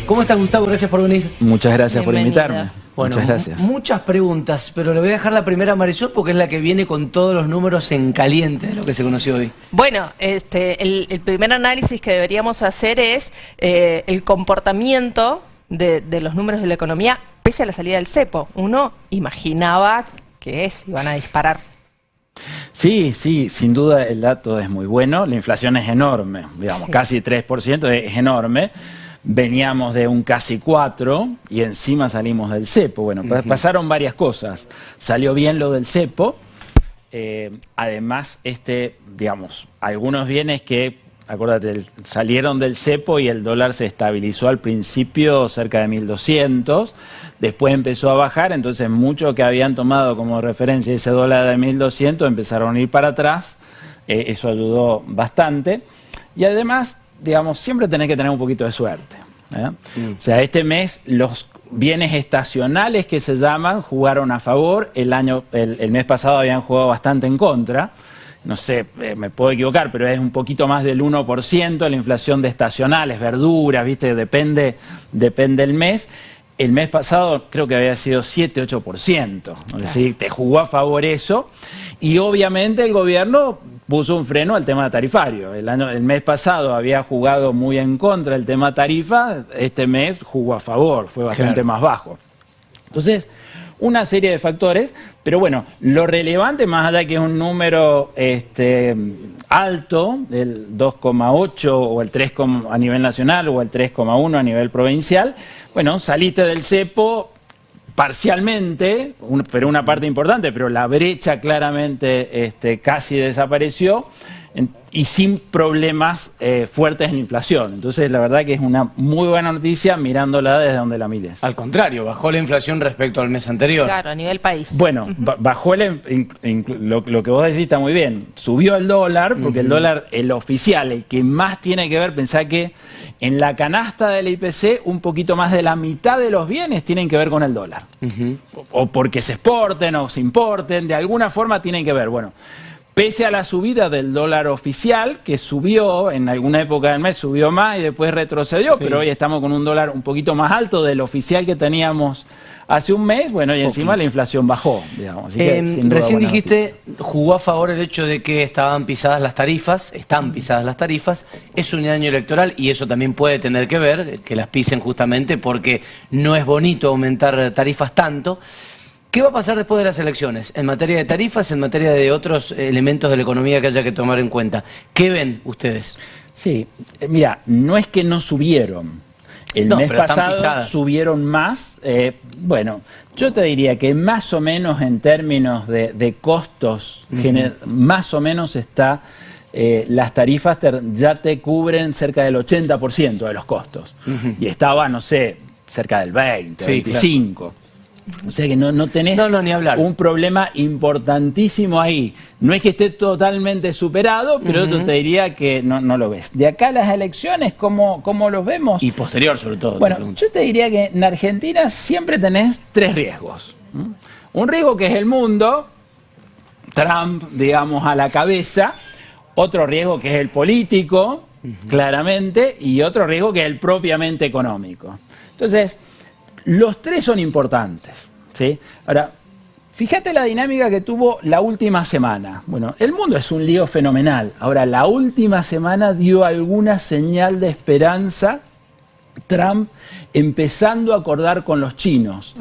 ¿Cómo estás, Gustavo? Gracias por venir. Muchas gracias por invitarme. Bueno, muchas gracias. Muchas preguntas, pero le voy a dejar la primera a Marisol porque es la que viene con todos los números en caliente de lo que se conoció hoy. Bueno, el primer análisis que deberíamos hacer es el comportamiento de los números de la economía pese a la salida del cepo. Uno imaginaba que se iban a disparar. Sí, sin duda el dato es muy bueno, la inflación es enorme, digamos, sí. Casi 3%, es enorme. Veníamos de un casi 4 y encima salimos del cepo. Bueno, pasaron varias cosas. Salió bien lo del cepo. Además, digamos, algunos bienes que, acuérdate, salieron del cepo y el dólar se estabilizó al principio cerca de 1.200. Después empezó a bajar, entonces muchos que habían tomado como referencia ese dólar de 1.200 empezaron a ir para atrás. Eso ayudó bastante. Y además, digamos, siempre tenés que tener un poquito de suerte. O sea, este mes los bienes estacionales que se llaman jugaron a favor. El mes pasado habían jugado bastante en contra. No sé, me puedo equivocar, pero es un poquito más del 1% la inflación de estacionales, verduras, ¿viste? Depende el mes. El mes pasado creo que había sido 7-8%. Es decir, te jugó a favor eso. Y obviamente el gobierno puso un freno al tema tarifario. El mes pasado había jugado muy en contra el tema tarifa, este mes jugó a favor, fue bastante más bajo. Entonces, una serie de factores, pero bueno, lo relevante, más allá que es un número alto, el 2,8 o el 3 a nivel nacional o el 3,1 a nivel provincial, bueno, saliste del cepo parcialmente, pero una parte importante, pero la brecha claramente casi desapareció y sin problemas fuertes en inflación. Entonces, la verdad que es una muy buena noticia mirándola desde donde la mires. Al contrario, bajó la inflación respecto al mes anterior. Claro, a nivel país. Bueno, bajó lo que vos decís está muy bien. Subió el dólar, porque el dólar, el oficial, el que más tiene que ver, pensá que en la canasta del IPC, un poquito más de la mitad de los bienes tienen que ver con el dólar. O porque se exporten o se importen, de alguna forma tienen que ver. Bueno, pese a la subida del dólar oficial, que subió, en alguna época del mes subió más y después retrocedió, pero hoy estamos con un dólar un poquito más alto del oficial que teníamos hace un mes, bueno, y encima la inflación bajó, digamos. Así que, recién dijiste, jugó a favor el hecho de que estaban pisadas las tarifas, están pisadas las tarifas, es un año electoral y eso también puede tener que ver, que las pisen justamente porque no es bonito aumentar tarifas tanto. ¿Qué va a pasar después de las elecciones? En materia de tarifas, en materia de otros elementos de la economía que haya que tomar en cuenta. ¿Qué ven ustedes? Sí, mira, no es que no subieron. El mes pasado subieron más. Bueno, yo te diría que más o menos en términos de costos, más o menos está, las tarifas ya te cubren cerca del 80% de los costos. Y estaba, no sé, cerca del 20, 25%. Claro. O sea que no tenés ni hablar. Un problema importantísimo ahí. No es que esté totalmente superado, pero yo te diría que no lo ves. De acá a las elecciones, ¿cómo los vemos? Y posterior, sobre todo. Bueno, yo te diría que en Argentina siempre tenés 3 riesgos. Un riesgo que es el mundo, Trump, digamos, a la cabeza. Otro riesgo que es el político, claramente. Y otro riesgo que es el propiamente económico. Entonces, los 3 son importantes, ¿sí? Ahora, fíjate la dinámica que tuvo la última semana. Bueno, el mundo es un lío fenomenal. Ahora, la última semana dio alguna señal de esperanza. Trump empezando a acordar con los chinos.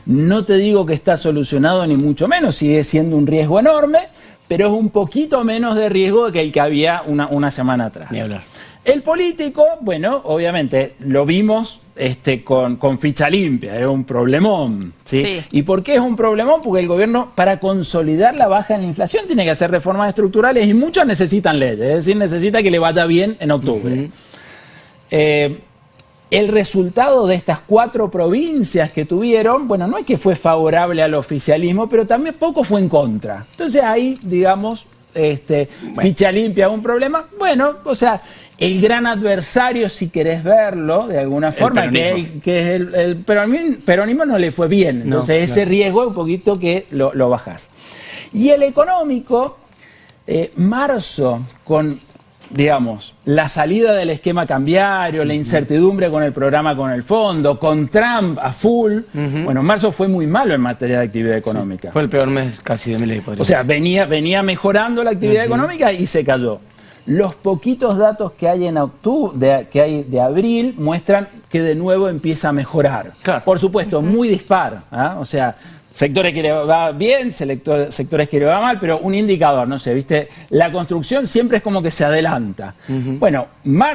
No te digo que está solucionado ni mucho menos, sigue siendo un riesgo enorme, pero es un poquito menos de riesgo que el que había una semana atrás. Ni hablar. El político, bueno, obviamente lo vimos con ficha limpia, es un problemón, ¿sí? ¿Y por qué es un problemón? Porque el gobierno, para consolidar la baja en la inflación, tiene que hacer reformas estructurales y muchos necesitan leyes, es decir, necesita que le vaya bien en octubre. El resultado de estas 4 provincias que tuvieron, bueno, no es que fue favorable al oficialismo, pero también poco fue en contra. Entonces ahí, digamos, ficha limpia, un problema. Bueno, o sea, el gran adversario, si querés verlo de alguna forma, que es el peronismo, no le fue bien. Entonces ese riesgo es un poquito que lo bajás. Y el económico, marzo, con digamos, la salida del esquema cambiario, la incertidumbre con el programa, con el fondo, con Trump a full. Bueno, marzo fue muy malo en materia de actividad económica. Sí, fue el peor mes casi de Milei. O sea, venía mejorando la actividad económica y se cayó. Los poquitos datos que hay en octubre, que hay de abril, muestran que de nuevo empieza a mejorar. Claro. Por supuesto, muy dispar. O sea, sectores que le va bien, sectores que le va mal, pero un indicador, no sé, ¿viste? La construcción siempre es como que se adelanta. Bueno,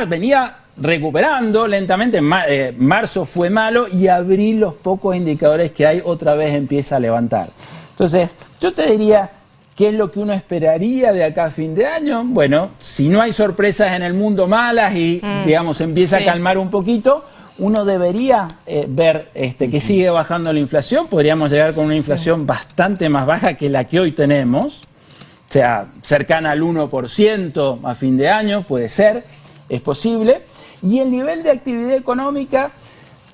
venía recuperando lentamente, marzo fue malo y abril los pocos indicadores que hay otra vez empieza a levantar. Entonces, yo te diría, ¿qué es lo que uno esperaría de acá a fin de año? Bueno, si no hay sorpresas en el mundo malas y, digamos, empieza a calmar un poquito, uno debería ver que sigue bajando la inflación. Podríamos llegar con una inflación bastante más baja que la que hoy tenemos, o sea, cercana al 1% a fin de año, puede ser, es posible. Y el nivel de actividad económica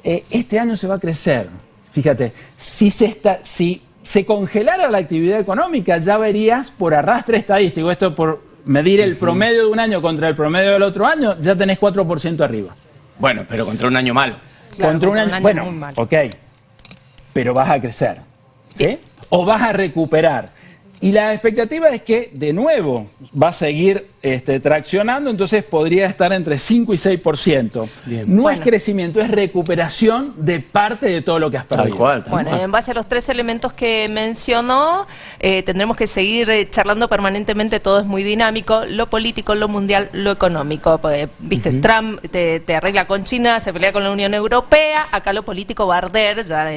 este año se va a crecer. Fíjate, si se congelara la actividad económica, ya verías por arrastre estadístico, esto por medir el promedio de un año contra el promedio del otro año, ya tenés 4% arriba. Bueno, pero contra un año malo. Claro, contra un año muy bueno, malo. ok, pero vas a crecer, ¿sí? O vas a recuperar. Y la expectativa es que, de nuevo, va a seguir traccionando, entonces podría estar entre 5 y 6%. Bien. No es crecimiento, es recuperación de parte de todo lo que has perdido. Tal cual. Bueno, en base a los 3 elementos que mencionó, tendremos que seguir charlando permanentemente, todo es muy dinámico, lo político, lo mundial, lo económico. Viste, Trump te arregla con China, se pelea con la Unión Europea, acá lo político va a arder, ya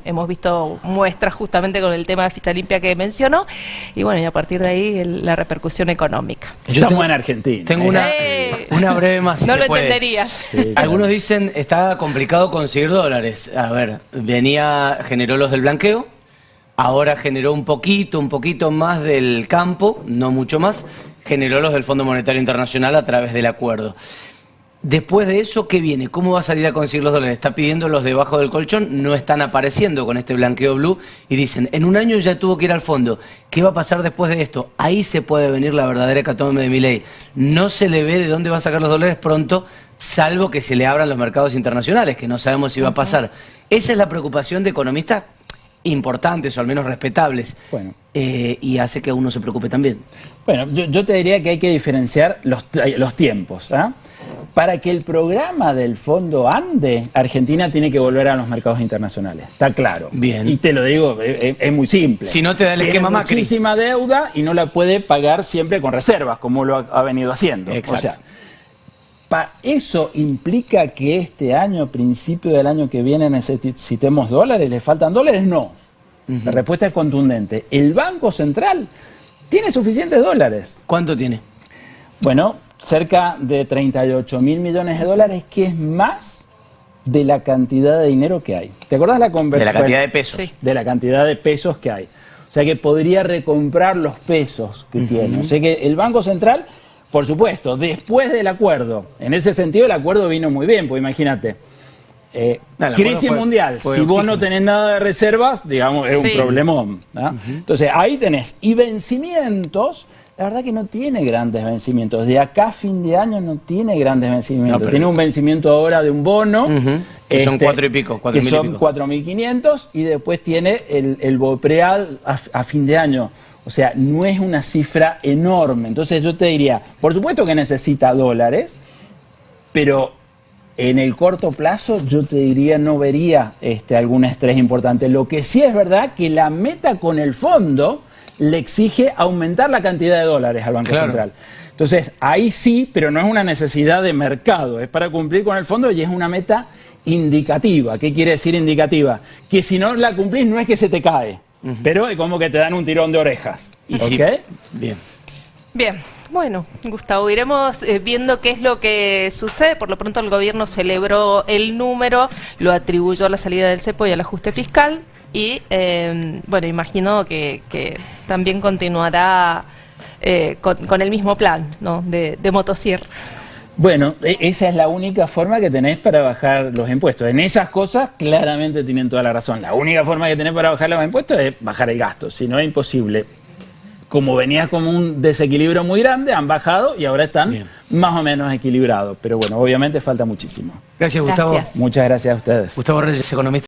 hemos visto muestras justamente con el tema de ficha limpia que mencionó, y bueno, y a partir de ahí la repercusión económica. Estamos en Argentina. Tengo una breve más, si no se lo puede. entenderías. Sí, claro. Algunos dicen está complicado conseguir dólares. A ver, generó los del blanqueo, ahora generó un poquito más del campo, no mucho más, generó los del Fondo Monetario Internacional a través del acuerdo. Después de eso, ¿qué viene? ¿Cómo va a salir a conseguir los dólares? Está pidiendo los debajo del colchón, no están apareciendo con este blanqueo blue y dicen, en un año ya tuvo que ir al fondo. ¿Qué va a pasar después de esto? Ahí se puede venir la verdadera hecatombe de Milei. No se le ve de dónde va a sacar los dólares pronto, salvo que se le abran los mercados internacionales, que no sabemos si va a pasar. Esa es la preocupación de economistas importantes o al menos respetables. Bueno. Y hace que uno se preocupe también. Bueno, yo te diría que hay que diferenciar los tiempos. Para que el programa del fondo ande, Argentina tiene que volver a los mercados internacionales. Está claro. Bien. Y te lo digo, es muy simple. Si no te da el esquema Tiene Macri. muchísima deuda y no la puede pagar siempre con reservas, como lo ha venido haciendo. Exacto. O sea, ¿eso implica que este año, principio del año que viene, necesitemos dólares? ¿Le faltan dólares? No. La respuesta es contundente. El Banco Central tiene suficientes dólares. ¿Cuánto tiene? Bueno, cerca de 38.000 millones de dólares, que es más de la cantidad de dinero que hay. ¿Te acordás la conversión? De la cantidad de pesos. Sí. De la cantidad de pesos que hay. O sea que podría recomprar los pesos que tiene. O sea que el Banco Central, por supuesto, después del acuerdo, en ese sentido el acuerdo vino muy bien, pues imagínate. Crisis mundial, si vos no tenés nada de reservas, digamos, es un problemón. Entonces ahí tenés. Y vencimientos, la verdad que no tiene grandes vencimientos. De acá a fin de año no tiene grandes vencimientos. No, tiene un vencimiento ahora de un bono. Que son 4 y pico, 4.000 que y son pico. 4.500 y después tiene el Bopreal a fin de año. O sea, no es una cifra enorme. Entonces yo te diría, por supuesto que necesita dólares, pero en el corto plazo yo te diría no vería algún estrés importante. Lo que sí es verdad que la meta con el fondo le exige aumentar la cantidad de dólares al Banco Central. Entonces, ahí sí, pero no es una necesidad de mercado, es para cumplir con el fondo y es una meta indicativa. ¿Qué quiere decir indicativa? Que si no la cumplís no es que se te cae, pero es como que te dan un tirón de orejas. Y ¿Ok? sí, bien. Bien, bueno, Gustavo, iremos viendo qué es lo que sucede. Por lo pronto el gobierno celebró el número, lo atribuyó a la salida del cepo y al ajuste fiscal y, bueno, imagino que también continuará con el mismo plan, ¿no?, de motosierra. Bueno, esa es la única forma que tenés para bajar los impuestos. En esas cosas claramente tienen toda la razón. La única forma que tenés para bajar los impuestos es bajar el gasto, si no es imposible. Como venías como un desequilibrio muy grande, han bajado y ahora están más o menos equilibrado. Pero bueno, obviamente falta muchísimo. Gracias, Gustavo. Gracias. Muchas gracias a ustedes. Gustavo Reyes, economista.